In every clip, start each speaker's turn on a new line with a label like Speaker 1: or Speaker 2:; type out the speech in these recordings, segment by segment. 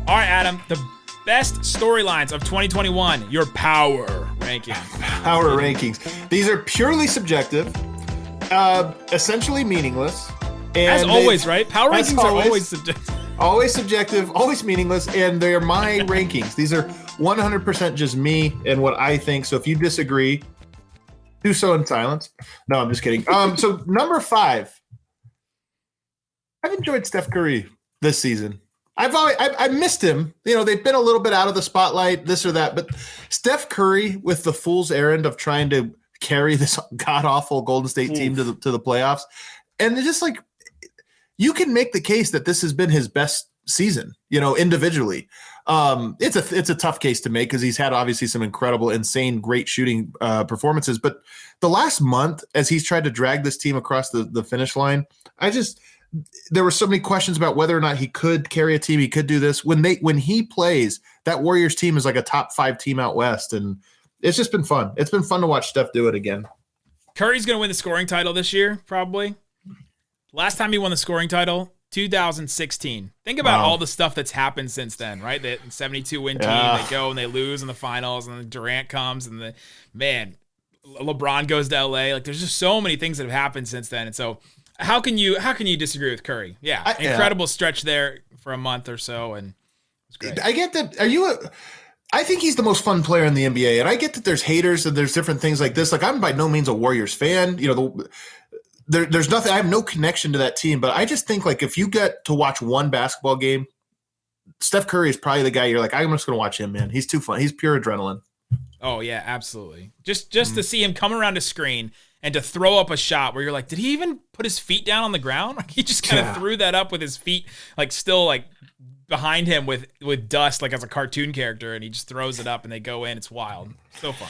Speaker 1: All right, Adam, the best storylines of 2021, your power rankings.
Speaker 2: Power rankings. These are purely subjective, essentially meaningless. And
Speaker 1: as always, right? Power rankings are always subjective.
Speaker 2: Always subjective, always meaningless, and they're my rankings. These are 100% just me and what I think. So if you disagree, do so in silence. No, I'm just kidding. So number 5, I've enjoyed Steph Curry this season. I've missed him. They've been a little bit out of the spotlight, this or that, but Steph Curry with the fool's errand of trying to carry this god-awful Golden State team to the playoffs. And it's just like, you can make the case that this has been his best season, individually. It's a tough case to make because he's had obviously some incredible, insane, great shooting performances. But the last month, as he's tried to drag this team across the finish line, there were so many questions about whether or not he could carry a team. He could do this. When he plays, that Warriors team is like a top 5 team out West. And it's just been fun. It's been fun to watch Steph do it again.
Speaker 1: Curry's going to win the scoring title this year, probably. Last time he won the scoring title, 2016. Think about all the stuff that's happened since then, right? The 72-win team, they go and they lose in the finals, and then Durant comes, and LeBron goes to LA. Like, there's just so many things that have happened since then. And so how can you disagree with Curry? Yeah, incredible stretch there for a month or so, and it's great.
Speaker 2: I get that. I think he's the most fun player in the NBA, and I get that there's haters and there's different things like this. Like, I'm by no means a Warriors fan. There's nothing. I have no connection to that team, but I just think, like, if you get to watch one basketball game, Steph Curry is probably the guy you're like, I'm just going to watch him, man. He's too fun. He's pure adrenaline.
Speaker 1: Oh yeah, absolutely. Just to see him come around a screen and to throw up a shot where you're like, did he even put his feet down on the ground? Like, he just kind of threw that up with his feet, like, still like behind him with dust, like as a cartoon character, and he just throws it up and they go in. It's wild. So fun.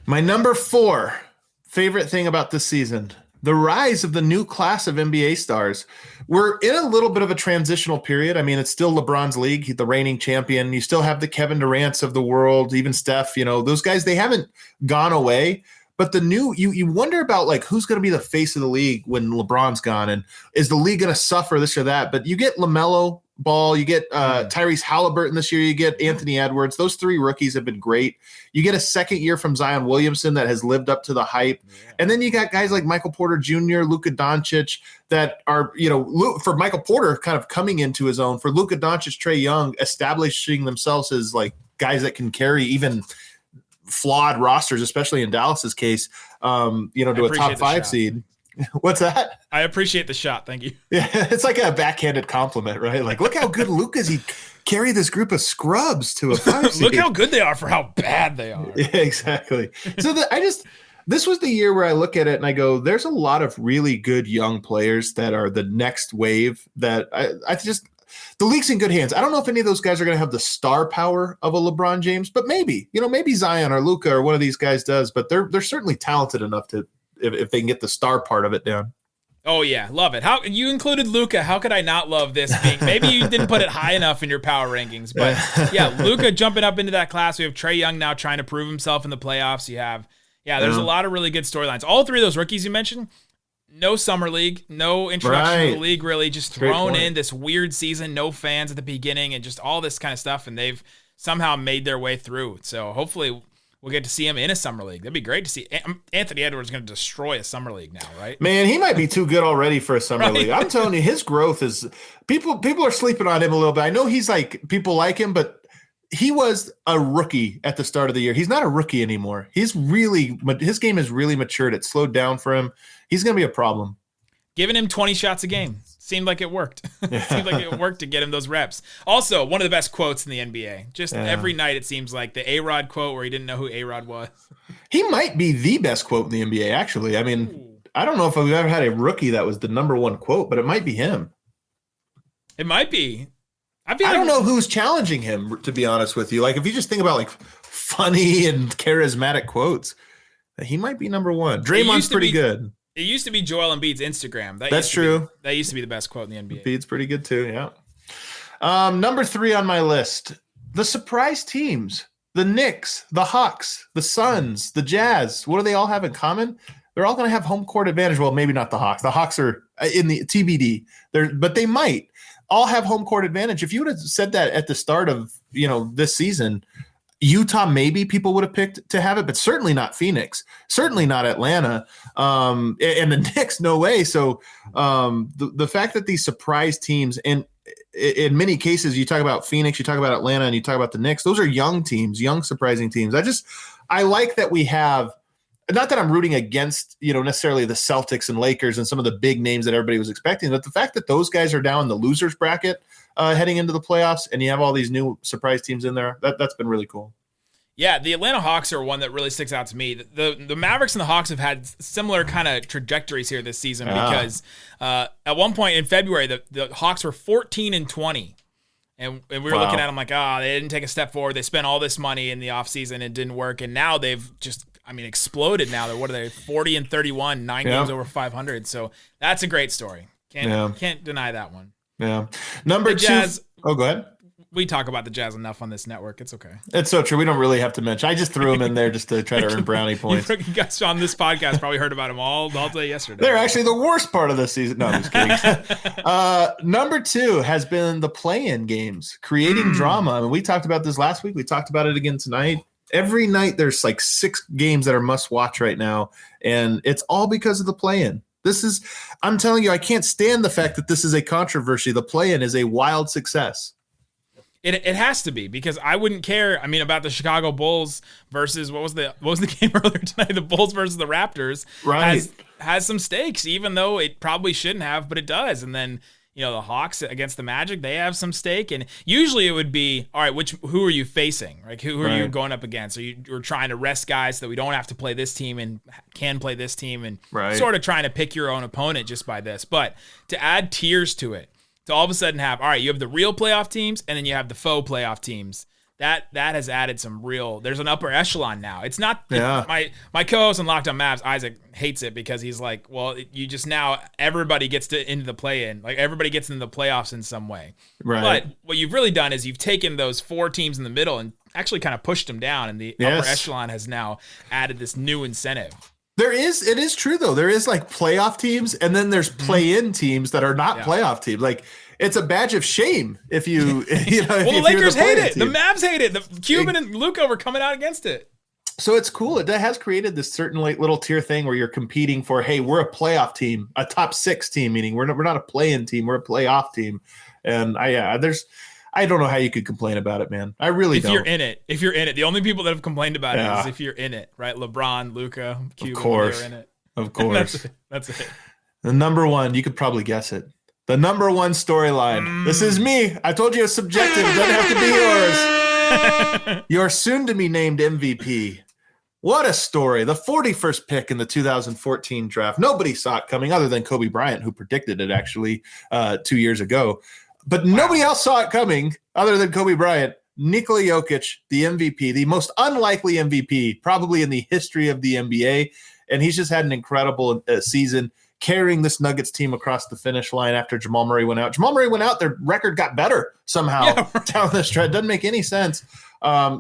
Speaker 2: My number 4 favorite thing about this season, the rise of the new class of NBA stars. We're in a little bit of a transitional period. I mean, it's still LeBron's league, the reigning champion. You still have the Kevin Durant's of the world, even Steph, those guys, they haven't gone away. But the new, you wonder about, like, who's going to be the face of the league when LeBron's gone, and is the league going to suffer this or that? But you get LaMelo Ball, you get Tyrese Halliburton this year, you get Anthony Edwards. Those 3 rookies have been great. You get a second year from Zion Williamson that has lived up to the hype. Yeah. And then you got guys like Michael Porter Jr., Luka Doncic that are, for Michael Porter kind of coming into his own, for Luka Doncic, Trae Young, establishing themselves as like guys that can carry even flawed rosters, especially in Dallas's case, to a top 5 seed. What's that?
Speaker 1: I appreciate the shot. Thank you.
Speaker 2: Yeah, it's like a backhanded compliment, right? Like, look how good Luke is. He carried this group of scrubs to a 5 seed.
Speaker 1: Look how good they are for how bad they are.
Speaker 2: Yeah, exactly. So this was the year where I look at it and I go, there's a lot of really good young players that are the next wave that the league's in good hands. I don't know if any of those guys are going to have the star power of a LeBron James, but maybe Zion or Luka or one of these guys does, but they're certainly talented enough to, if they can get the star part of it down.
Speaker 1: Oh yeah, love it. How you included Luka? How could I not love this being? Maybe you didn't put it high enough in your power rankings, but yeah, Luka jumping up into that class. We have Trae Young now trying to prove himself in the playoffs. You have, there's a lot of really good storylines. All 3 of those rookies you mentioned, no summer league, no introduction to the league, really, just thrown in this weird season, no fans at the beginning, and just all this kind of stuff, and they've somehow made their way through. So hopefully we'll get to see him in a summer league. That'd be great to see. Anthony Edwards is going to destroy a summer league now, right?
Speaker 2: Man, he might be too good already for a summer league. I'm telling you, his growth is people are sleeping on him a little bit. I know he's like, people like him, but he was a rookie at the start of the year. He's not a rookie anymore. His game has really matured. It slowed down for him. He's going to be a problem.
Speaker 1: Giving him 20 shots a game seemed like it worked. Seemed like it worked to get him those reps. Also, one of the best quotes in the NBA. Every night it seems like the A-Rod quote where he didn't know who A-Rod was.
Speaker 2: He might be the best quote in the NBA, actually. I mean, I don't know if we've ever had a rookie that was the number 1 quote, but it might be him.
Speaker 1: It might be.
Speaker 2: I don't know who's challenging him, to be honest with you. Like, if you just think about like funny and charismatic quotes, he might be number 1. Draymond's pretty good.
Speaker 1: It used to be Joel Embiid's Instagram.
Speaker 2: That's true.
Speaker 1: That used to be the best quote in the NBA.
Speaker 2: Embiid's pretty good too, yeah. Number 3 on my list, the surprise teams. The Knicks, the Hawks, the Suns, the Jazz. What do they all have in common? They're all going to have home court advantage. Well, maybe not the Hawks. The Hawks are in the TBD. But they might. all have home court advantage. If you would have said that at the start of, this season, Utah, maybe people would have picked to have it, but certainly not Phoenix, certainly not Atlanta, and the Knicks, no way. So the fact that these surprise teams, and in many cases, you talk about Phoenix, you talk about Atlanta, and you talk about the Knicks, those are young teams, young surprising teams. I like that we have, not that I'm rooting against, necessarily the Celtics and Lakers and some of the big names that everybody was expecting, but the fact that those guys are down in the losers bracket heading into the playoffs, and you have all these new surprise teams in there, that's been really cool.
Speaker 1: Yeah, the Atlanta Hawks are one that really sticks out to me. The Mavericks and the Hawks have had similar kind of trajectories here this season because at one point in February, the Hawks were 14-20. And we were looking at them like, they didn't take a step forward. They spent all this money in the offseason. It didn't work. And now they've just, exploded now. What are they, 40-31, 9 games over 500. So that's a great story. Can't deny that one.
Speaker 2: Yeah. Number two. Jazz, go ahead.
Speaker 1: We talk about the Jazz enough on this network. It's okay.
Speaker 2: It's so true. We don't really have to mention. I just threw them in there just to try to earn brownie points.
Speaker 1: You guys on this podcast probably heard about them all day yesterday.
Speaker 2: They're actually the worst part of the season. No, I'm just kidding. Number two has been the play-in games, creating drama. We talked about this last week. We talked about it again tonight. Every night there's like 6 games that are must-watch right now, and it's all because of the play-in. I'm telling you, I can't stand the fact that this is a controversy. The play-in is a wild success.
Speaker 1: It has to be, because I wouldn't care. About the Chicago Bulls versus what was the game earlier tonight? The Bulls versus the Raptors.
Speaker 2: Right.
Speaker 1: Has some stakes, even though it probably shouldn't have, but it does. And then the Hawks against the Magic, they have some stake. And usually it would be, all right, who are you facing? Like who are you going up against? You're trying to rest guys so that we don't have to play this team and can play this team, and sort of trying to pick your own opponent just by this. But to add tiers to it, to all of a sudden have, all right, you have the real playoff teams and then you have the faux playoff teams. That has added some there's an upper echelon now. It's not my co-host on LockedOnMavs, Isaac, hates it because he's like, well, you just now everybody gets into the play-in. Like everybody gets into the playoffs in some way. Right. But what you've really done is you've taken those 4 teams in the middle and actually kind of pushed them down, and the upper echelon has now added this new incentive.
Speaker 2: It is true though. There is like playoff teams, and then there's play-in teams that are not playoff teams. Like it's a badge of shame if you,
Speaker 1: the Lakers hate it. The Mavs hate it. The Cuban and Luka were coming out against it.
Speaker 2: So it's cool. It has created this certain like little tier thing where you're competing for, hey, we're a playoff team, a top 6 team, meaning we're not a play-in team, we're a playoff team. And I don't know how you could complain about it, man. I really don't.
Speaker 1: If you're in it, the only people that have complained about it is if you're in it, right? LeBron, Luka, Cuban,
Speaker 2: of course,
Speaker 1: in it.
Speaker 2: Of course.
Speaker 1: That's it.
Speaker 2: The number one, you could probably guess it. The number one storyline. This is me. I told you it's subjective. It doesn't have to be yours. Your soon-to-be named MVP. What a story. The 41st pick in the 2014 draft. Nobody saw it coming other than Kobe Bryant, who predicted it actually 2 years ago. But nobody else saw it coming other than Kobe Bryant. Nikola Jokic, the MVP, the most unlikely MVP probably in the history of the NBA. And he's just had an incredible season, carrying this Nuggets team across the finish line after Jamal Murray went out. Jamal Murray went out, their record got better somehow down the stretch. Doesn't make any sense.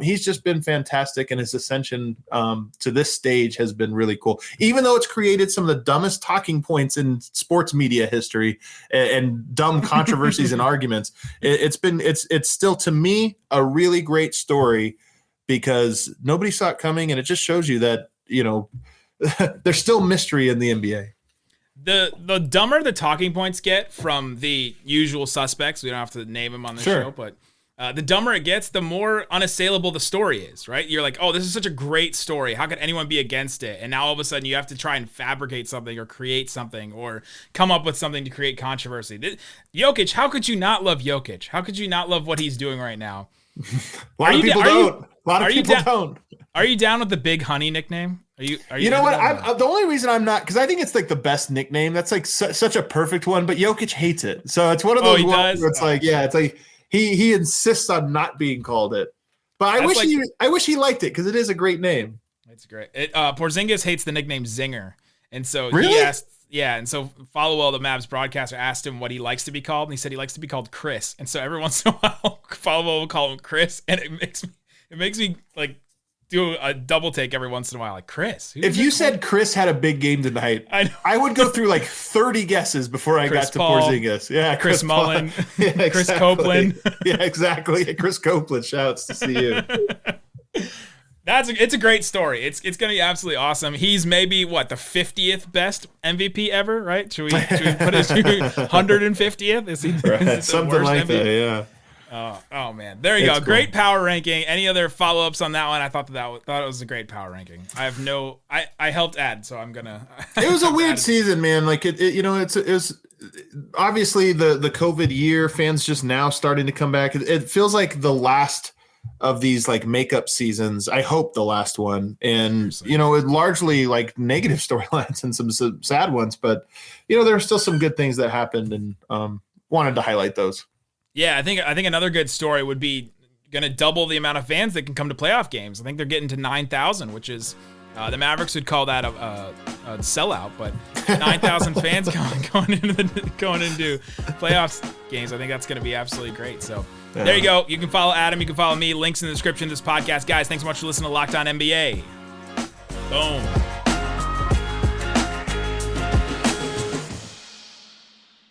Speaker 2: He's just been fantastic, and his ascension to this stage has been really cool. Even though it's created some of the dumbest talking points in sports media history and dumb controversies and arguments, it's still, to me, a really great story because nobody saw it coming, and it just shows you that, there's still mystery in the NBA.
Speaker 1: The dumber the talking points get from the usual suspects, we don't have to name them on the show, but the dumber it gets, the more unassailable the story is, right? You're like, oh, this is such a great story. How could anyone be against it? And now all of a sudden you have to try and fabricate something or create something or come up with something to create controversy. Jokic, how could you not love Jokic? How could you not love what he's doing right now?
Speaker 2: A lot of people don't.
Speaker 1: Are you down with the Big Honey nickname? Are you
Speaker 2: know what? The only reason I'm not, because I think it's like the best nickname. That's like such a perfect one, but Jokic hates it. So it's one of those ones where it's it's like he insists on not being called it. But I wish he liked it because it is a great name.
Speaker 1: It's great. Porzingis hates the nickname Zinger, and so
Speaker 2: really?
Speaker 1: He asked. Yeah, and so Followell, the Mavs broadcaster, asked him what he likes to be called, and he said he likes to be called Chris. And so every once in a while, Followell will call him Chris, and it makes me like do a double take every once in a while. Like, Chris.
Speaker 2: If you said Chris had a big game tonight, I would go through like 30 guesses before I got to Porzingis. Yeah,
Speaker 1: Chris Mullen,
Speaker 2: yeah, exactly.
Speaker 1: Chris Copeland.
Speaker 2: Yeah, exactly. Chris Copeland. Shouts to see you.
Speaker 1: It's a great story. It's going to be absolutely awesome. He's maybe the 50th best MVP ever, right? Should we put his 150th? Is he
Speaker 2: right. Something like MVP? That? Yeah.
Speaker 1: Oh man, there you go. Cool. Great power ranking. Any other follow-ups on that one? I thought it was a great power ranking. I helped add, so I'm gonna.
Speaker 2: It was a weird season, man. Like it was obviously the COVID year. Fans just now starting to come back. It feels like the last of these like makeup seasons. I hope the last one, and it largely like negative storylines and some sad ones, but there are still some good things that happened, and wanted to highlight those.
Speaker 1: Yeah, I think another good story would be going to double the amount of fans that can come to playoff games. I think they're getting to 9,000, which is the Mavericks would call that a sellout, but 9,000 fans going into playoffs games. I think that's going to be absolutely great. So there you go. You can follow Adam. You can follow me. Links in the description of this podcast. Guys, thanks so much for listening to Locked On NBA. Boom.